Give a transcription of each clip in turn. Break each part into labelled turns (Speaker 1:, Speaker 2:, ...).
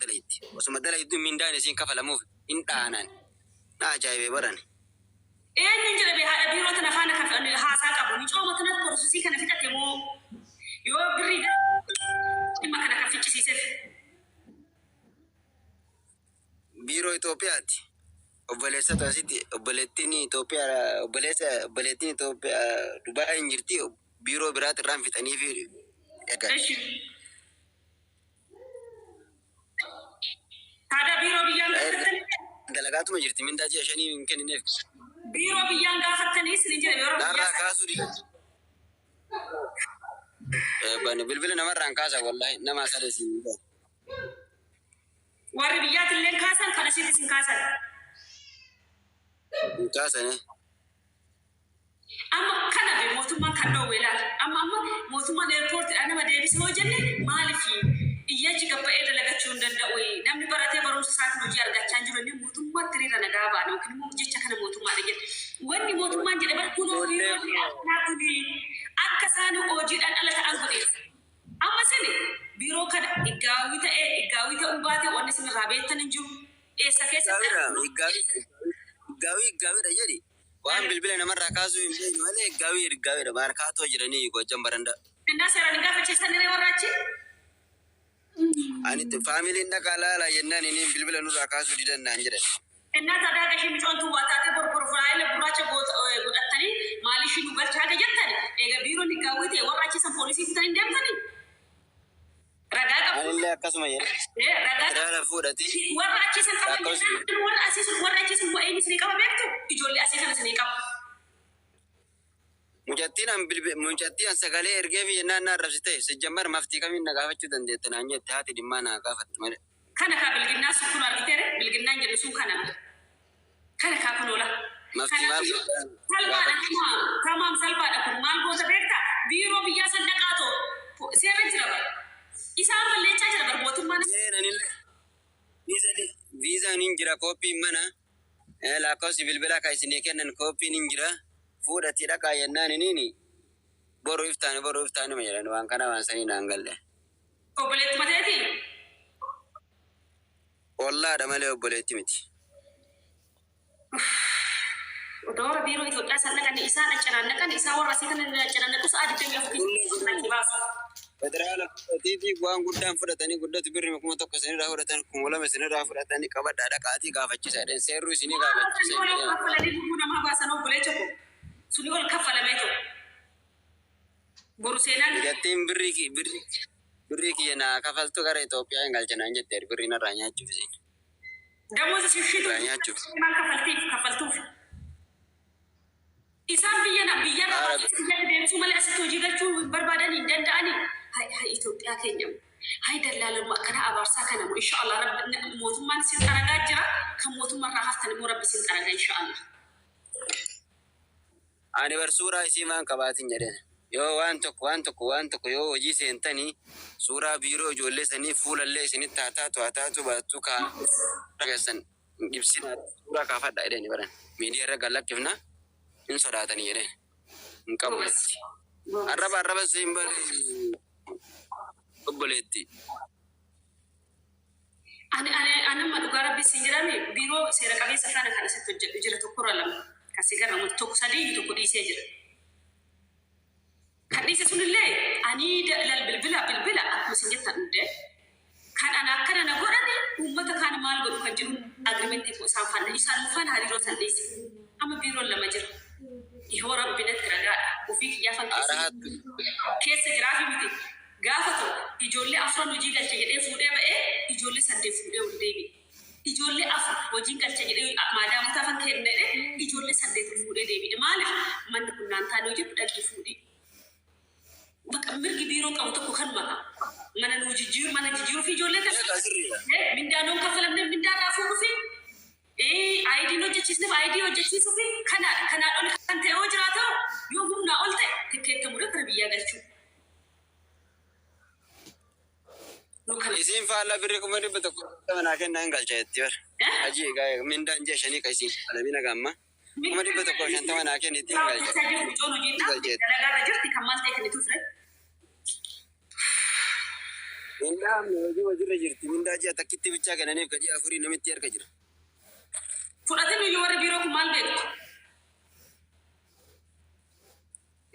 Speaker 1: دليت وسما دليت من داني سين كفلا موف إنت أنا جايبه بران
Speaker 2: إيه نجرب بها بيرو تنفانا كفن هاسا كابو نجوا متنا بروسيسي كنا فيك تيمو يو بريد ما كنا كفيك سيسف
Speaker 1: بيرو إثيوبياتي وبلسة تاسيتي وبلتيني إثيوبيا وبلتيني إثيوبيا دبي إنجرتي بيرو برات رام في تاني في
Speaker 2: إيش هذا بيرو بيان
Speaker 1: دلقاتو مجرتي من داجي عشان يمكن إنك
Speaker 2: بيرو بيان قافتني سنجرب بيرو
Speaker 1: نارا كاسوري بني بلبل نمر عن كاسا والله نما سالسين
Speaker 2: وربيات اللي كاسن كنا شيء سين كاسن
Speaker 1: كاسا نه
Speaker 2: أما كنا بموتوما كنا ولا أما موتوما الريبورت أنا ما دبي سوى جنة ما لفي يجي كبا إيه لقى شون دندوي نمني براتي بروس ساعات نجي أرجع تانجرو نمني موتوما تري رنا دابا نو كنا موجي تكنا موتوما رجع واني موتوما جد بقولوا لي ناكلي أكسانو أوجي أن الله تأنقذ أما سني بيرو كذا إجاوي أمباتي وأنا سن رابط تنجو إيه سكيس
Speaker 1: إجاوي رجالي وأنا بلبل أنا مرة كاسو يمكن ولا إجاوي ماركاتو جراني يقول جنبرندا
Speaker 2: الناس راني قافة شيء سنة وراتي
Speaker 1: أني تفاميلي إنك على لا ينان إني بلبل أنا راكاسو ديدا نانجر
Speaker 2: الناس هذا كشيء مش أنتوا واتاتي برفرايل براتي بود أتاني مالي شيء نقول حاجة جتاني إيه بيرو نقاوي تي وراتي سام بوليسي تاني دمتاني
Speaker 1: أنا اللي أكاسو ما يلا رجع فورتي
Speaker 2: وراتي سام كمان وراتي سام بأي مسني كم بيكتو يجولي أسيس أنا سني كم
Speaker 1: مجتين سكالي إرجعي ينانا رفستي سجمر مفتي كمين نقافة جدا دي تنانية تهاتي دمانا قافة مره
Speaker 2: كنا كابل جناس سكون أرجتير بالجنان جلسون كنا كابلولا
Speaker 1: مفتي مال
Speaker 2: تمام سلبا أكون مال بوزا بيكتا بيرو بيا سندقاتو سيرن ترى إسام اللي تاجر بربوتو مانا
Speaker 1: فيزا نينجرا كوبي منا لا كوسي بالبلا كايسني كنن كوبي نينجرا فودا تيرا كاينا نيني برو يفتاني ما يلان وان كنا وان سنين أنقل ده
Speaker 2: كوبلت متأتي
Speaker 1: والله ده ماله بوليتي متي
Speaker 2: ودور بيرو إثيوبيا سنة كان إسان إسان وراسي كان كوس أدي تيجي أفكي
Speaker 1: بدرالة تيجي قوان قدام فرتاني قدام تبرم كم تقصني راه فرتاني كم ولا مسني راه فرتاني كبر دادا كاتي كافتشي سيدن سيرو سيني كافتشي سيدن
Speaker 2: كفلا دي بقولنا ما باسنو بوليتشكو سوني ولا كفلا ميتو بروسينا
Speaker 1: جاتين بريكي أنا كفلتو كاره إثيوبيا إنغال جنانجة تير برينا رانيا جوزين
Speaker 2: دموز سيشيتو
Speaker 1: رانيا جوز
Speaker 2: ما كفلتو إسام بيانا بيجي سوما لأسيتو جيجاتو برباداني دنداني هاي إثيوبيا كينيا هاي دلالة ما كنا أبارسا كنا إن شاء الله رب موتومان سنترجع جرا كم موتومان راح أفتن مربي سنترجع إن شاء الله
Speaker 1: أنا برسورة إسيمان كباتين جرين يو وانتك يو وجي سنتني سورة بيرو جولة سني فول اللي سني تاتو باتو كا رجسن جبسنا سورة كافة دايرين بران ميديا رجالك كيفنا إن صداتني جرين نكمل الربا سيمبر بوليتي
Speaker 2: أنا ما دكارة بسنجرامي بيرو سيركابي سفرنا كنا ستوجر تكورا لما كسيجارة متوك سدي تكودي سيجر كدي سسون الله أني بالبلا مسنجت تنده كان أنا نقولني وما كان مال بدو كجون أغريمنت يكون سامفان يسال فان هذه روسان ليس أما بيرو لما جر يهورا بنت كرجال وفيك يا فان كيس جرافي ميتي قافتو يجولي أفرا نجيل تجدي فودي بقى يجولي سدي فودي ولدي يجولي أفرا وجين تجدي ما دام تفهم كهنة يجولي سدي فودي دبي مالك من كنا نتانو جب تجدي فودي بقى مرجي بيرو كأوتو كخن ما نجيجير في جولي من دانون كفلم من دان رافو في ايدي نوجه چیزنه ايدي وجه چیز في كنا اول كان تيو جراتو يوم نا قلت تكيت مرة تربية قالشو
Speaker 1: إسين فعلا بريكم مري بتكون تمنا كنا إنقال جايتير أجي جاي من دان جاشني كيسين على بينا كمان مري بتكون شان تمنا كنا تينقال جايتير
Speaker 2: أنا قاعد جرتي كمال تكني تفرق
Speaker 1: Mindaa hojii hojiirra jirti. Mindaa ji'a takkitti bichaa kennaniif gadi afurii namitti erga jira.
Speaker 2: Fudhatin iyyuu warra biiroo kun maal beektu?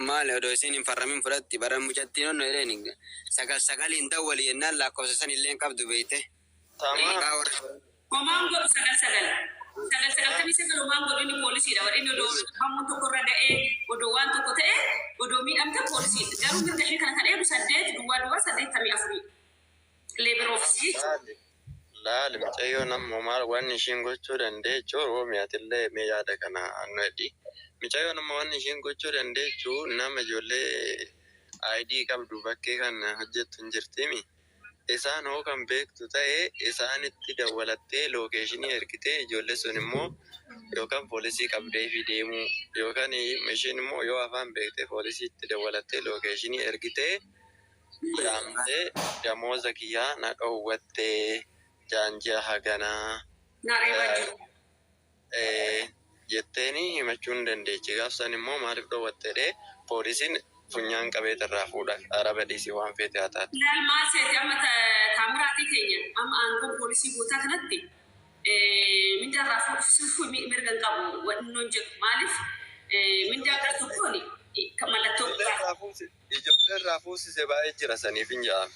Speaker 1: Maali odoo isin hin farramin fudhatti bara mucattiin onno jedheen sagaliin dawwali jennaan lakkoofsa san illee qabdu beeyte.
Speaker 2: Homaan godhu sagal. Sagaltamii sagal homaan godhu inni poolisiidha. Warri inni odoo hammuun tokko irra ga'ee odoo waan tokko ta'e odoo miidhamte poolisiidha. Garuu mirga ishee kana kan eegu 8 duwwaa 84. Leebar oofisii.
Speaker 3: Laali mucayyoo nammoo maal wanni ishiin gochuu dandeechuu Oromiyaatillee mee yaada kana annu hedhi. Mucayyoo nama wanni ishiin gochuu dandeechuu nama ijoollee ID qabdu bakkee kan hojjettu hin jirtimi. Isaan hoo kan beektu ta'e isaanitti dawwalattee lookeeshinii ergitee ijoollee sun immoo yookaan poolisii qabdee fi deemuu yookaan ishiin immoo yoo afaan beekte poolisiitti dawwalattee lookeeshinii ergitee yaamtee damooza kiyyaa naqa huwwattee jaanjia haganaa jetteeni himachuun dandeechi. Gaafsan immoo maaliif dhowwattedhe poolisiin funyaan qabeetirraa fuudha araba dhiisii waan feete haa taate.
Speaker 2: Maal seeti amma taamiraatii keenya amma aangoon poolisii gootaa kanatti mindaarraa fuudhisuuf mirga hin qabu wannoon jedhu maaliif mindaa gara tokkoon mallattoo
Speaker 3: ijoollee irraa fuusise baay'ee jira saniif hin jedhame.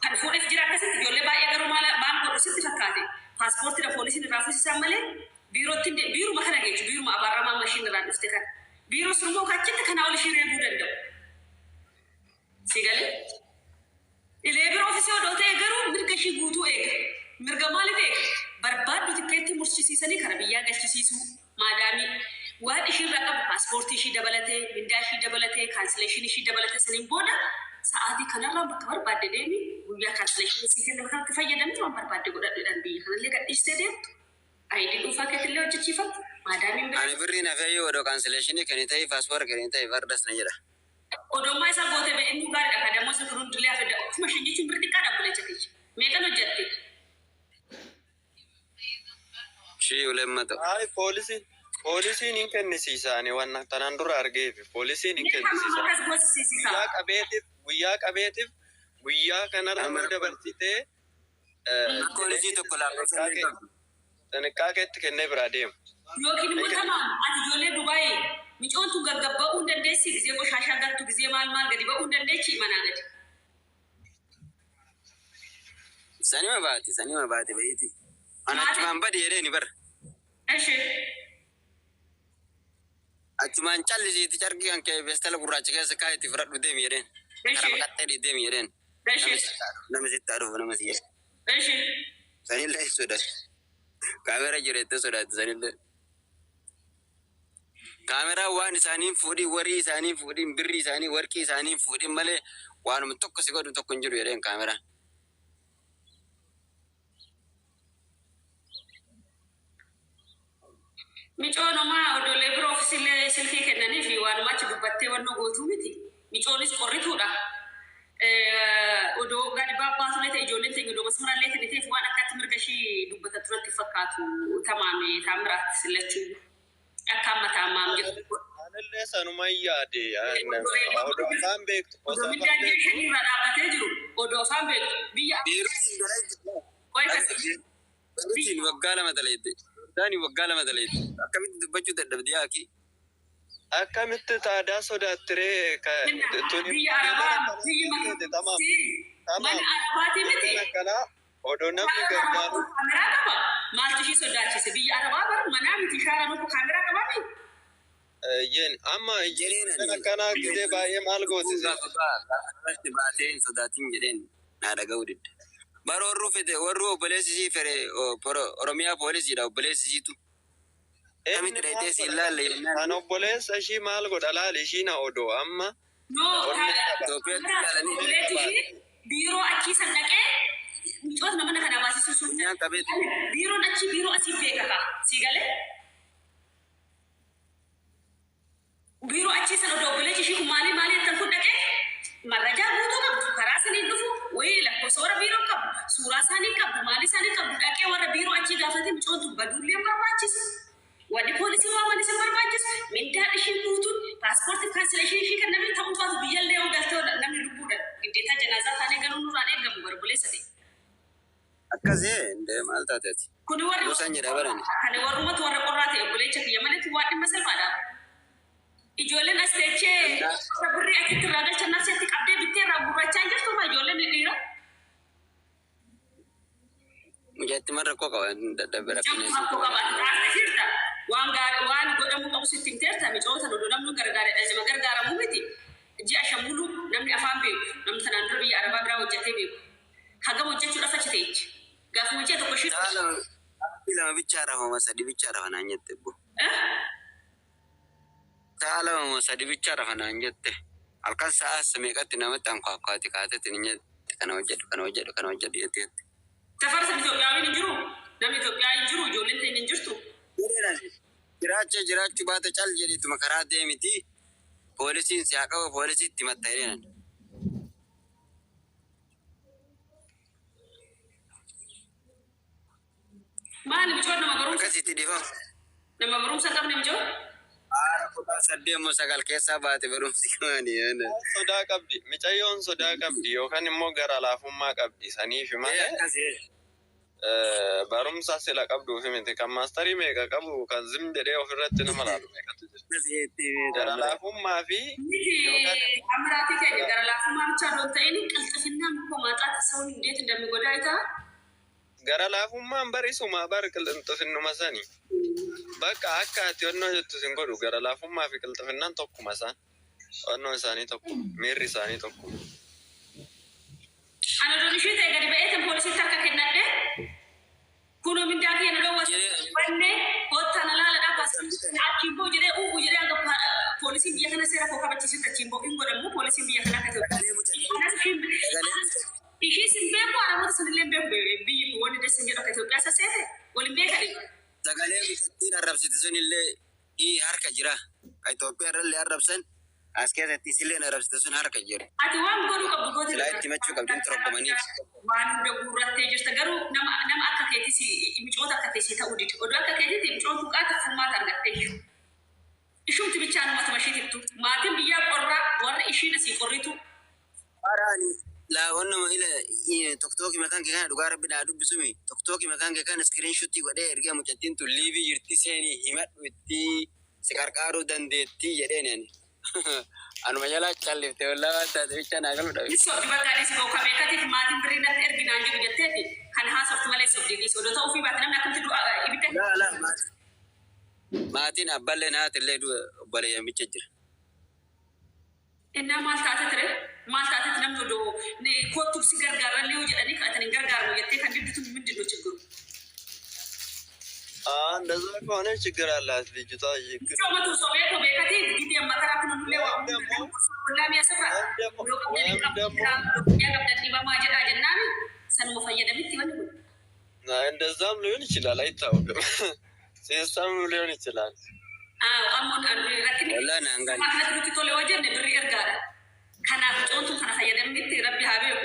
Speaker 2: Kan fuudheef jira akkasitti ijoollee baay'ee garuu maal godhu sitti fakkaate paaspoortiidha poolisiin irraa fuusisan malee biiruma kana geessu biiruma abaaramaa mashiin irraan dhufte kana biiroo sun immoo kachitti kanaa ol ishii reebuu danda'u. Sigalee leebar oofisii odoo ta'e garuu mirga ishii guutuu eega. Mirga maaliif eega? Barbaaddu tikkeetti murchisiisanii kana biyyaa galchisiisuu maadaamii waan ishiirraa qabu paaspoortii ishii dabalatee mindaa ishii dabalatee kaansileeshinii ishii dabalatee saniin booda sa'aatii kanarraa bakka barbaadde deemi guyyaa kaansileeshinii sii kenna bakka fayyadamte waan barbaadde godhadhuudhaan biyya kanallee gadhiistee deemtu. Ayidii dhuunfaa keetillee hojjechiifatu maadaamiin bira.
Speaker 1: Ani birrii nafeeyyuu odoo kaansileeshinii kenni ta'e paaspoortii kenni ta'e fardas na jedha.
Speaker 2: Odommaa isaa gootee ba'ee nu gaariidha kan dammoo isa kunuun dilee hafe ofuma ishee jechuun birri xiqqaa dhaabbilee jechuudha. Meeqan hojjette?
Speaker 1: Shii uleemmata.
Speaker 3: Ay poolisiin hin kennisiisaani waan tanaan dura argeefi poolisiin hin kennisiisaani. Guyyaa qabeetiif guyyaa kanarra dabarsitee
Speaker 1: poolisii tokko laafaa
Speaker 3: xinqaaqeetti kennee biraa deemu.
Speaker 2: Yookiin immoo tamaan ati ijoollee Dubaayii micoon tun gaggaba'uu hin dandeessi gizee qoshashaa galtu gizee maal gadi ba'uu hin dandeechi manaa gadi.
Speaker 1: Sanima baati bayiiti. Ana achumaan badi jedheeni bara. Achumaan callisiiti carqii kan kee beestala gurraacha keessa kaayetti fudhadhu deemi jedheen. Kara maqaxxee deemi jedheen. Nama sitti haadhuuf nama si jedhe. Sanillee sodaatu. Kaamera jireettee sodaatu sanillee. Kaameraa waan isaaniin fuudhin warrii isaanii fuudhin birrii isaanii warqii isaanii fuudhin malee waanuma tokko si godhu tokko hin jiru jedheen kaameraa.
Speaker 2: Micoonumaa odolee biroo ofiisillee silkii kennanii fi waanuma achi dubbattee wannoo gootuu miti. Micoonis qorrituudha. Odoo gadi baabbaatu ta'e ijoolleen ta'e odoo masmarallee kenniteef waan akkatti mirga ishii dubbata turatti fakkaatu tamaame taamiraatti sillachuu. Akka ammataa maam jedhu.
Speaker 3: Anillee sanuma yaade odoo afaan beektu.
Speaker 2: Odoo miidhaan jechuun irra dhaabbatee jiru odoo afaan beektu biyya.
Speaker 1: Biirtiin waggaa lama daleette. Daani waggaa lama daleette. Akkamitti dubbachuu dadhabdee haaki?
Speaker 3: Akkamitti taadaa sodaattiree
Speaker 2: biyya arabaa biyya mana arabaati miti.
Speaker 3: Odoo namni gargaaru.
Speaker 2: Kaameraa qaba. Maaltu ishii sodaachise biyya arabaa bara manaa miti shaara nuku kaameraa qabaa miti.
Speaker 3: Yeen amma jedheen akkanaa gisee baay'ee maal gootise.
Speaker 1: Irratti baatee hin sodaatin jedheen naa dhaga'uu didde. Bara warri obboleessisii fere Oromiyaa poolisiidha obboleessisiitu. Kamitti dheeyitee si ilaalle jennaan.
Speaker 3: Kan obboleessa ishii maal godha laali ishiina odoo amma.
Speaker 2: Biiroo achiisan dhaqee micoota namana kana baasisuuf biiroon achi biiroo asiif beekaka si galee. Biiroo achiisan odoo obboleessi ishii kun maali kan kun dhaqee marrajaa guutuu qabdu karaa saniin dhufu wayii lakkoofsa warra biiroo qabu suuraa isaanii qabu maali isaanii qabu dhaqee warra biiroo achii gaafatee micoota baduullee barbaachisu. Wanni poolisii waan isin barbaachisu mindaan ishii guutuun paaspoortii kaansileeshinii ishii kan namni ta'uu baatu biyyallee yoo galtee namni lubbuudha. Giddeetaa janaazaa taanee garuu nurraan eegamu barbuleessa
Speaker 1: akkasii indee maal taateeti?
Speaker 2: Kuni warri
Speaker 1: Gosa jedha barani.
Speaker 2: Kan warrumatu warra qorraa ta'e obboleecha kiyya malee waan dhimma salphaadha. Ijoolleen as teechee birrii achitti irraa galchan asitti qabdee bittee irraa gurrachaa jirtu ma ijoolleen dhiira.
Speaker 1: Mucatti marra koo qaban dadhabee rakkina
Speaker 2: Jamaa qaban asirta waan gaarii waan godhamu qabu sitti himteerta micoota dodo namni gargaaradha jama gargaaramuu miti. Ji'a shamulu namni afaan beeku namni sanaan dura biyya arabaa biraa hojjetee beeku. Hagam hojjechuudhaaf achi teechi. Gaafa hojjete tokko shi.
Speaker 1: Lama bichaara homa sadi bichaara fanaan jette bu. Lama sadi bichaara fanaan jette. Halkan sa'a meeqatti namatti ankaakkaati kaatetti ni jette kana hojjedhu jette.
Speaker 2: Tafarsa Itoophiyaa hin jiru. Namni Itoophiyaa hin jiru ijoolleen ta'in hin jirtu.
Speaker 1: Jiraachuu baata cal jedhituma karaa deemiti. Poolisiin si haa qabu poolisiitti matta'ee
Speaker 2: maali bichoon nama barumsa
Speaker 1: akkasitti dhifamu.
Speaker 2: Nama barumsa qabne bichoon.
Speaker 1: Saddeemmoo sagal keessaa baate barumsi maani.
Speaker 3: Sodaa qabdi. Micayyoon sodaa qabdi yookaan immoo gara laafummaa qabdi saniif malee. Barumsa sila qabdu fi miti kan maastarii meeqa qabu kan zim jedhee ofirratti nama laalu meeqatu jira. Gara laafummaa fi
Speaker 2: Amiraatii keenya gara laafummaa bichaa doon ta'in qilxafinnaan koo maaxaa tasawun indeet indammi godaa itaa.
Speaker 3: Gara laafummaan barisuma bar qilxafinnuma sani. Bakka akka ati onnoo jettu sin godhu gara laafummaa fi qilxafinnaan tokkuma isaan. Onnoo isaanii tokko miirri isaanii tokko.
Speaker 2: Ana doon ishee ta'e gadi ba'eetan poolisiitti akka kennadhe. Kuno mindaa keenya dhoowwatu wanne hoottaan alaaladhaa baasii achiin boo jedhee uuu jedhee hanga poolisiin biyya kana seera koo kabachiisutti achiin boo hin godhamu poolisiin biyya kana akka ta'u. Ishii sin beeku aramoota sanillee beeku biyyi kun wanni deessan jedhu akka Itoophiyaa sasseete waliin beekani.
Speaker 1: Sagalee bitattiin arrabsite sunillee harka jira. Ka Itoophiyaa irrallee arrabsan as keessatti isillee arrabsite sun harka jira.
Speaker 2: Ati waan godhuu qabdu goote.
Speaker 1: Silaa itti machuu qabduun torobamaniif.
Speaker 2: Waan hunda guurrattee jirta garuu nama akka keetis micoota akka keessa ta'uu didi. Oduu akka keetitti micoota tuqaata furmaata argattee jiru. Ishumti bichaan matuma ishiitittu. Maatiin biyyaa qorraa warra ishiin asii qorritu.
Speaker 1: Waraani laa wannuma ila tokkooki maqaan kee kana dhugaa rabbi naa dubbisumi. Tokkooki maqaan kee kana iskiriinshuutii godhee ergaa mucattiin tun liivii jirti seenii himadhu itti si qarqaaruu dandeettii jedheen ani. Anuma jalaa callifte wallaa waan taate bichaa naa galu dhabe.
Speaker 2: Isoo dibataanis boo kabeekatiif maatiin birrii natti erginaan jiru jetteeti kan haasoftu malee sobdiinis odoo ta'uu fi baate namni akkamitti du'a ibidda.
Speaker 1: Laa maatiin abballee naatillee obboleeyyan bicha jira.
Speaker 2: Innaa maal taate ture? Maal taate namni odoo kootuuf si gargaarallee yoo jedhanii kan ittiin gargaaramu jettee kan didditu mindin ነው ችግሩ?
Speaker 3: እንደዛ ከሆነ ችግር አላት ልጅቷ። ችግር
Speaker 2: ሰውመቱ ሰው የቶ ቤከቲ ጊዜ መከራቱ ነው ሁሌ ሁላም ያሰፋ
Speaker 3: እንደዛም ሊሆን ይችላል፣ አይታወቅም። ሲስተም ሊሆን ይችላል።
Speaker 2: አሞን ረክኒ ማክለቱ ቶሎ ወጀን ብር ይርጋራ ከናፍ ጮንቱ ከናፈየደምት ረቢ ሀቤኩ